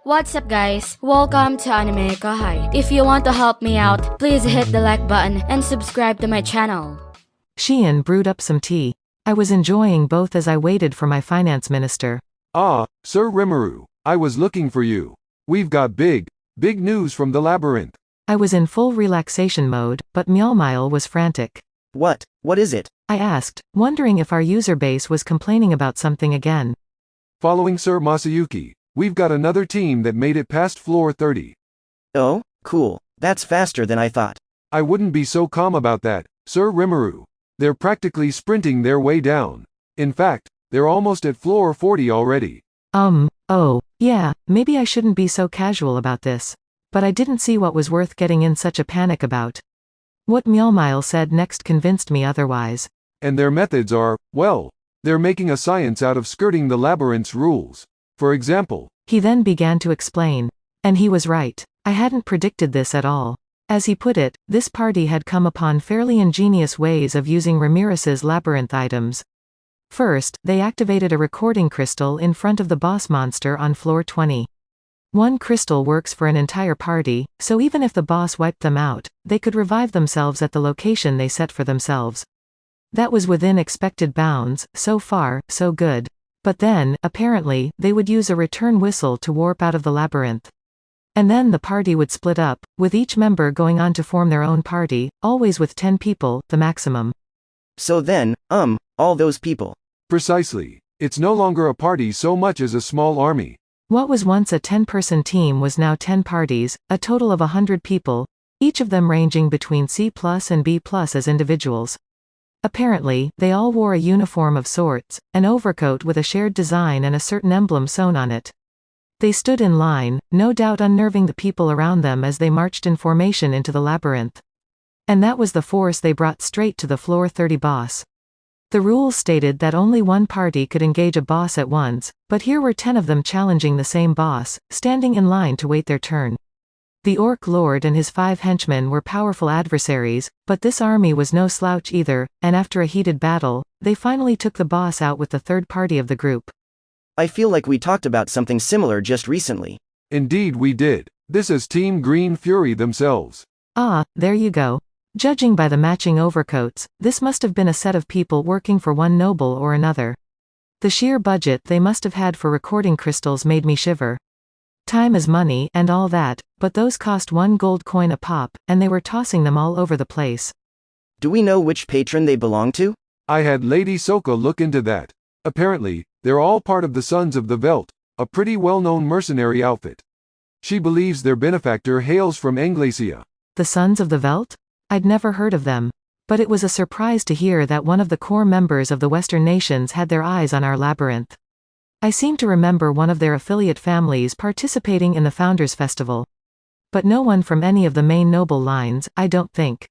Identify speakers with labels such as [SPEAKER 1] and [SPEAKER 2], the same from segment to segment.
[SPEAKER 1] What's up guys, welcome to AnimeKouhai. If you want to help me out, please hit the like button and subscribe to my channel.
[SPEAKER 2] Shion brewed up some tea. I was enjoying both as I waited for my finance minister.
[SPEAKER 3] Ah, Sir Rimuru, I was looking for you. We've got big news from the Labyrinth.
[SPEAKER 2] I was in full relaxation mode, but Myeolmile was frantic.
[SPEAKER 4] What is it?
[SPEAKER 2] I asked, wondering if our user base was complaining about something again.
[SPEAKER 3] Following Sir Masayuki, we've got another team that made it past floor 30.
[SPEAKER 4] Oh, cool. That's faster than I thought.
[SPEAKER 3] I wouldn't be so calm about that, Sir Rimuru. They're practically sprinting their way down. In fact, they're almost at floor 40 already.
[SPEAKER 2] Oh, yeah, maybe I shouldn't be so casual about this. But I didn't see what was worth getting in such a panic about. What Myeolmile said next convinced me otherwise.
[SPEAKER 3] And their methods are, well, they're making a science out of skirting the Labyrinth's rules. For example,
[SPEAKER 2] he then began to explain. And he was right. I hadn't predicted this at all. As he put it, this party had come upon fairly ingenious ways of using Ramirez's labyrinth items. First, they activated a recording crystal in front of the boss monster on floor 20. One crystal works for an entire party, so even if the boss wiped them out, they could revive themselves at the location they set for themselves. That was within expected bounds, so far, so good. But then, apparently, they would use a return whistle to warp out of the labyrinth. And then the party would split up, with each member going on to form their own party, always with 10 people, the maximum.
[SPEAKER 4] So then, all those people.
[SPEAKER 3] Precisely. It's no longer a party so much as a small army.
[SPEAKER 2] What was once a 10-person team was now 10 parties, a total of 100 people, each of them ranging between C+ and B+ as individuals. Apparently, they all wore a uniform of sorts, an overcoat with a shared design and a certain emblem sewn on it. They stood in line, no doubt unnerving the people around them as they marched in formation into the labyrinth. And that was the force they brought straight to the floor 30 boss. The rules stated that only one party could engage a boss at once, but here were 10 of them challenging the same boss, standing in line to wait their turn. The Orc Lord and his 5 henchmen were powerful adversaries, but this army was no slouch either, and after a heated battle, they finally took the boss out with the third party of the group.
[SPEAKER 4] I feel like we talked about something similar just recently.
[SPEAKER 3] Indeed we did. This is Team Green Fury themselves.
[SPEAKER 2] Ah, there you go. Judging by the matching overcoats, this must have been a set of people working for one noble or another. The sheer budget they must have had for recording crystals made me shiver. Time is money and all that, but those cost 1 gold coin a pop, and they were tossing them all over the place.
[SPEAKER 4] Do we know which patron they belong to?
[SPEAKER 3] I had Lady Soka look into that. Apparently, they're all part of the Sons of the Veld, a pretty well-known mercenary outfit. She believes their benefactor hails from Anglacia.
[SPEAKER 2] The Sons of the Veld? I'd never heard of them. But it was a surprise to hear that one of the core members of the Western nations had their eyes on our labyrinth. I seem to remember one of their affiliate families participating in the Founders Festival. But no one from any of the main noble lines, I don't think.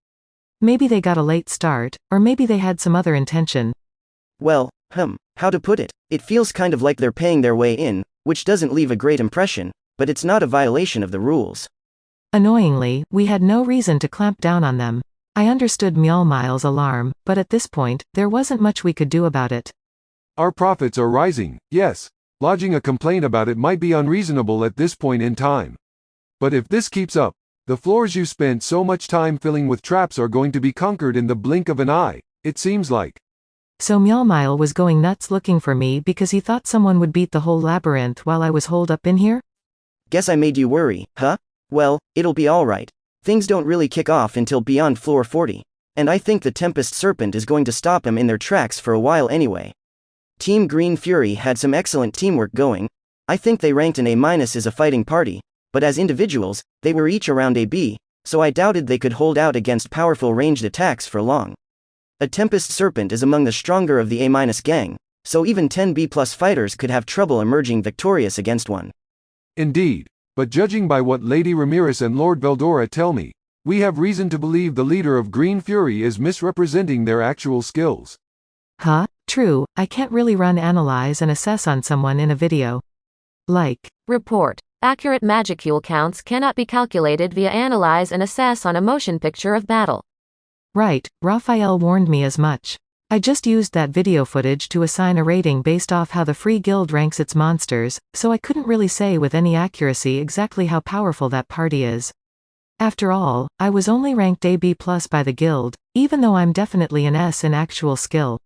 [SPEAKER 2] Maybe they got a late start, or maybe they had some other intention.
[SPEAKER 4] Well, how to put it? It feels kind of like they're paying their way in, which doesn't leave a great impression, but it's not a violation of the rules.
[SPEAKER 2] Annoyingly, we had no reason to clamp down on them. I understood Myeolmile's alarm, but at this point, there wasn't much we could do about it.
[SPEAKER 3] Our profits are rising, yes. Lodging a complaint about it might be unreasonable at this point in time. But if this keeps up, the floors you spent so much time filling with traps are going to be conquered in the blink of an eye, it seems like.
[SPEAKER 2] So Myeolmile was going nuts looking for me because he thought someone would beat the whole labyrinth while I was holed up in here?
[SPEAKER 4] Guess I made you worry, huh? Well, it'll be alright. Things don't really kick off until beyond floor 40. And I think the Tempest Serpent is going to stop them in their tracks for a while anyway. Team Green Fury had some excellent teamwork going. I think they ranked an A- as a fighting party, but as individuals, they were each around a B, so I doubted they could hold out against powerful ranged attacks for long. A Tempest Serpent is among the stronger of the A- gang, so even 10 B+ fighters could have trouble emerging victorious against one.
[SPEAKER 3] Indeed, but judging by what Lady Ramirez and Lord Veldora tell me, we have reason to believe the leader of Green Fury is misrepresenting their actual skills.
[SPEAKER 2] Huh? True, I can't really run analyze and assess on someone in a video. Like,
[SPEAKER 5] report. Accurate magicule counts cannot be calculated via analyze and assess on a motion picture of battle.
[SPEAKER 2] Right, Raphael warned me as much. I just used that video footage to assign a rating based off how the free guild ranks its monsters, so I couldn't really say with any accuracy exactly how powerful that party is. After all, I was only ranked AB+ by the guild, even though I'm definitely an S in actual skill.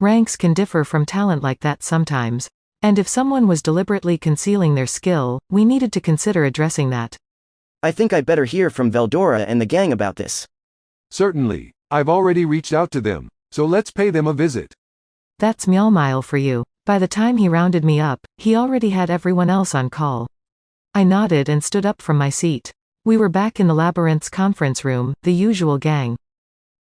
[SPEAKER 2] Ranks can differ from talent like that sometimes. And if someone was deliberately concealing their skill, we needed to consider addressing that.
[SPEAKER 4] I think I better hear from Veldora and the gang about this.
[SPEAKER 3] Certainly. I've already reached out to them, so let's pay them a visit.
[SPEAKER 2] That's Mjolmile for you. By the time he rounded me up, he already had everyone else on call. I nodded and stood up from my seat. We were back in the Labyrinth's conference room, the usual gang.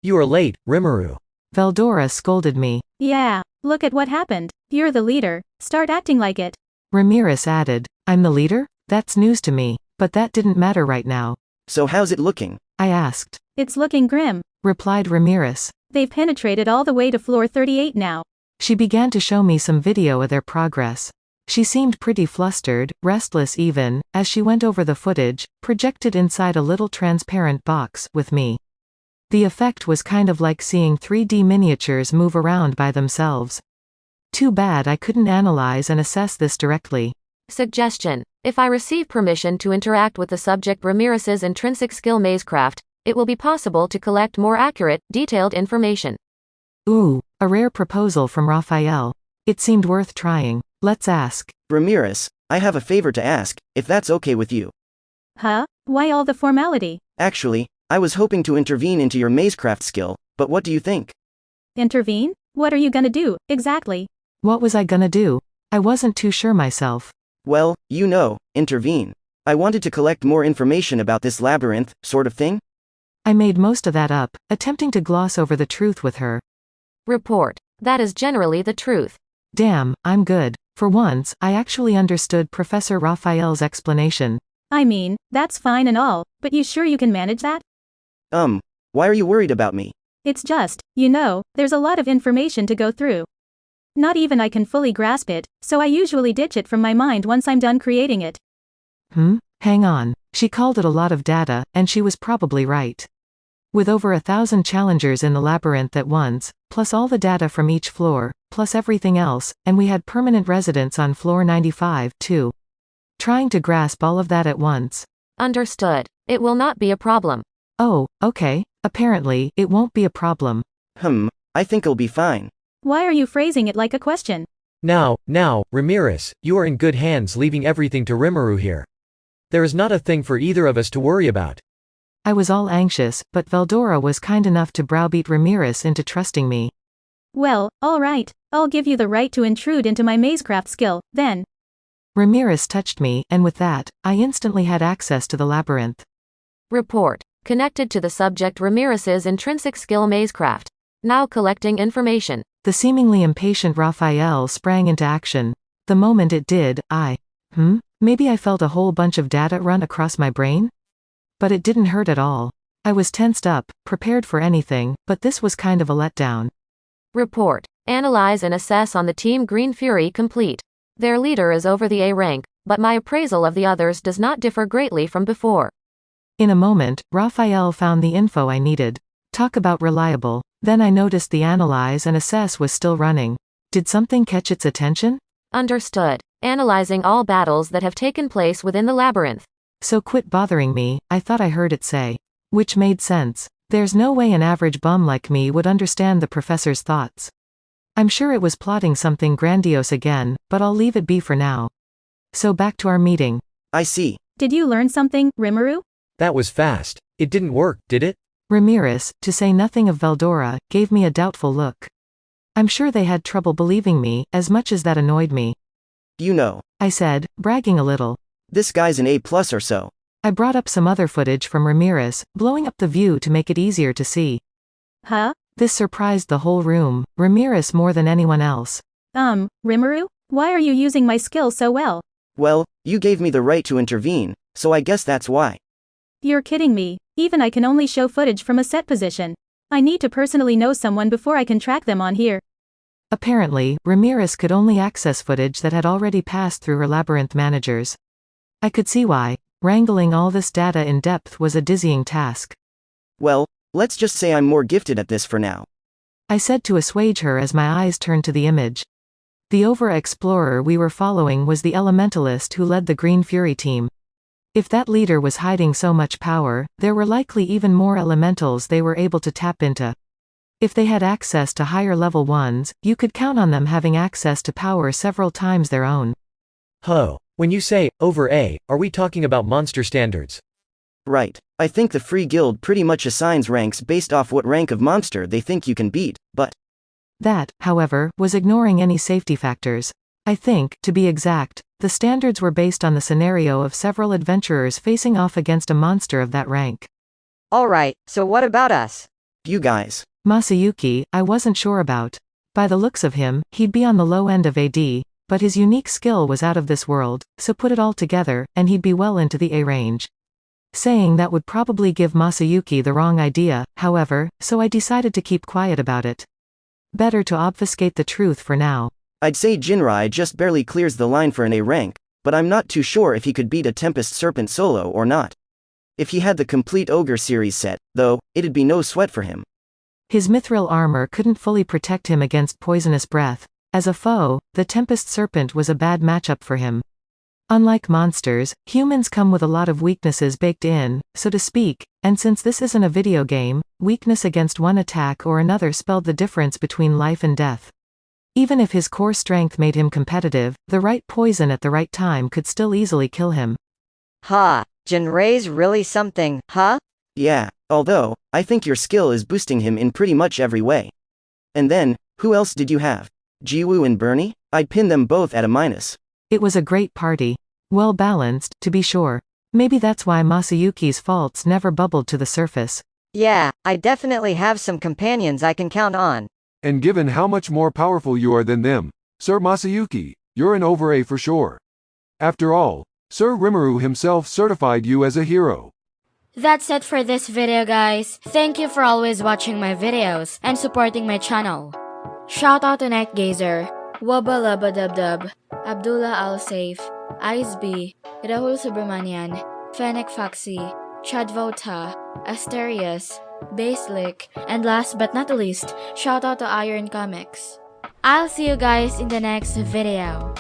[SPEAKER 6] You are late, Rimuru.
[SPEAKER 2] Veldora scolded me.
[SPEAKER 7] Yeah, look at what happened. You're the leader. Start acting like it.
[SPEAKER 2] Ramirez added. I'm the leader? That's news to me, but that didn't matter right now.
[SPEAKER 4] So how's it looking?
[SPEAKER 2] I asked.
[SPEAKER 7] It's looking grim,
[SPEAKER 2] replied Ramirez.
[SPEAKER 7] They've penetrated all the way to floor 38 now.
[SPEAKER 2] She began to show me some video of their progress. She seemed pretty flustered, restless even, as she went over the footage, projected inside a little transparent box, with me. The effect was kind of like seeing 3D miniatures move around by themselves. Too bad I couldn't analyze and assess this directly.
[SPEAKER 5] Suggestion. If I receive permission to interact with the subject Ramirez's intrinsic skill Mazecraft, it will be possible to collect more accurate, detailed information.
[SPEAKER 2] Ooh, a rare proposal from Raphael. It seemed worth trying. Let's ask.
[SPEAKER 4] Ramirez, I have a favor to ask, if that's okay with you.
[SPEAKER 7] Huh? Why all the formality?
[SPEAKER 4] Actually, I was hoping to intervene into your Mazecraft skill, but what do you think?
[SPEAKER 7] Intervene? What are you gonna do, exactly?
[SPEAKER 2] What was I gonna do? I wasn't too sure myself.
[SPEAKER 4] Well, you know, intervene. I wanted to collect more information about this labyrinth, sort of thing.
[SPEAKER 2] I made most of that up, attempting to gloss over the truth with her.
[SPEAKER 5] Report. That is generally the truth.
[SPEAKER 2] Damn, I'm good. For once, I actually understood Professor Raphael's explanation.
[SPEAKER 7] I mean, that's fine and all, but you sure you can manage that?
[SPEAKER 4] Why are you worried about me?
[SPEAKER 7] It's just, there's a lot of information to go through. Not even I can fully grasp it, so I usually ditch it from my mind once I'm done creating it.
[SPEAKER 2] Hang on. She called it a lot of data, and she was probably right. With over 1,000 challengers in the labyrinth at once, plus all the data from each floor, plus everything else, and we had permanent residents on floor 95, too. Trying to grasp all of that at once.
[SPEAKER 5] Understood. It will not be a problem.
[SPEAKER 2] Oh, okay. Apparently, it won't be a problem.
[SPEAKER 4] I think it'll be fine.
[SPEAKER 7] Why are you phrasing it like a question?
[SPEAKER 6] Now, Ramirez, you are in good hands leaving everything to Rimuru here. There is not a thing for either of us to worry about.
[SPEAKER 2] I was all anxious, but Veldora was kind enough to browbeat Ramirez into trusting me.
[SPEAKER 7] Well, alright, I'll give you the right to intrude into my Mazecraft skill, then.
[SPEAKER 2] Ramirez touched me, and with that, I instantly had access to the labyrinth.
[SPEAKER 5] Report. Connected to the subject Ramirez's intrinsic skill Mazecraft. Now collecting information.
[SPEAKER 2] The seemingly impatient Raphael sprang into action. The moment it did, maybe I felt a whole bunch of data run across my brain? But it didn't hurt at all. I was tensed up, prepared for anything, but this was kind of a letdown.
[SPEAKER 5] Report. Analyze and assess on the Team Green Fury complete. Their leader is over the A rank, but my appraisal of the others does not differ greatly from before.
[SPEAKER 2] In a moment, Raphael found the info I needed. Talk about reliable. Then I noticed the analyze and assess was still running. Did something catch its attention?
[SPEAKER 5] Understood. Analyzing all battles that have taken place within the labyrinth.
[SPEAKER 2] So quit bothering me, I thought I heard it say. Which made sense. There's no way an average bum like me would understand the professor's thoughts. I'm sure it was plotting something grandiose again, but I'll leave it be for now. So back to our meeting.
[SPEAKER 4] I see.
[SPEAKER 7] Did you learn something, Rimuru?
[SPEAKER 6] That was fast. It didn't work, did it?
[SPEAKER 2] Ramirez, to say nothing of Veldora, gave me a doubtful look. I'm sure they had trouble believing me, as much as that annoyed me.
[SPEAKER 4] I
[SPEAKER 2] said, bragging a little.
[SPEAKER 4] This guy's an A+ or so.
[SPEAKER 2] I brought up some other footage from Ramirez, blowing up the view to make it easier to see.
[SPEAKER 7] Huh?
[SPEAKER 2] This surprised the whole room, Ramirez more than anyone else.
[SPEAKER 7] Rimuru? Why are you using my skill so well?
[SPEAKER 4] Well, you gave me the right to intervene, so I guess that's why.
[SPEAKER 7] You're kidding me. Even I can only show footage from a set position. I need to personally know someone before I can track them on here.
[SPEAKER 2] Apparently, Ramirez could only access footage that had already passed through her labyrinth managers. I could see why. Wrangling all this data in depth was a dizzying task.
[SPEAKER 4] Well, let's just say I'm more gifted at this for now.
[SPEAKER 2] I said to assuage her as my eyes turned to the image. The over-explorer we were following was the elementalist who led the Green Fury team. If that leader was hiding so much power, there were likely even more elementals they were able to tap into. If they had access to higher level ones, you could count on them having access to power several times their own.
[SPEAKER 6] Ho. When you say, over A, are we talking about monster standards?
[SPEAKER 4] Right. I think the Free Guild pretty much assigns ranks based off what rank of monster they think you can beat, but
[SPEAKER 2] that, however, was ignoring any safety factors. I think, to be exact, the standards were based on the scenario of several adventurers facing off against a monster of that rank.
[SPEAKER 8] Alright, so what about us?
[SPEAKER 4] You guys.
[SPEAKER 2] Masayuki, I wasn't sure about. By the looks of him, he'd be on the low end of AD, but his unique skill was out of this world, so put it all together, and he'd be well into the A range. Saying that would probably give Masayuki the wrong idea, however, so I decided to keep quiet about it. Better to obfuscate the truth for now.
[SPEAKER 4] I'd say Jinrai just barely clears the line for an A rank, but I'm not too sure if he could beat a Tempest Serpent solo or not. If he had the complete Ogre series set, though, it'd be no sweat for him.
[SPEAKER 2] His mithril armor couldn't fully protect him against poisonous breath. As a foe, the Tempest Serpent was a bad matchup for him. Unlike monsters, humans come with a lot of weaknesses baked in, so to speak, and since this isn't a video game, weakness against one attack or another spelled the difference between life and death. Even if his core strength made him competitive, the right poison at the right time could still easily kill him.
[SPEAKER 8] Ha, Jinrei's really something, huh?
[SPEAKER 4] Yeah, although, I think your skill is boosting him in pretty much every way. And then, who else did you have? Jiwoo and Bernie? I'd pin them both at a minus.
[SPEAKER 2] It was a great party. Well balanced, to be sure. Maybe that's why Masayuki's faults never bubbled to the surface.
[SPEAKER 8] Yeah, I definitely have some companions I can count on.
[SPEAKER 3] And given how much more powerful you are than them, Sir Masayuki, you're an over A for sure. After all, Sir Rimuru himself certified you as a hero.
[SPEAKER 1] That's it for this video, guys. Thank you for always watching my videos and supporting my channel. Shout out to Nightgazer, Wubba Lubba Dub Dub, Abdullah Al Saif, Ice B, Rahul Subramanian, Fennec Foxy, Chadvota, Asterius, Baselick, and last but not least, shout out to Iron Comics. I'll see you guys in the next video.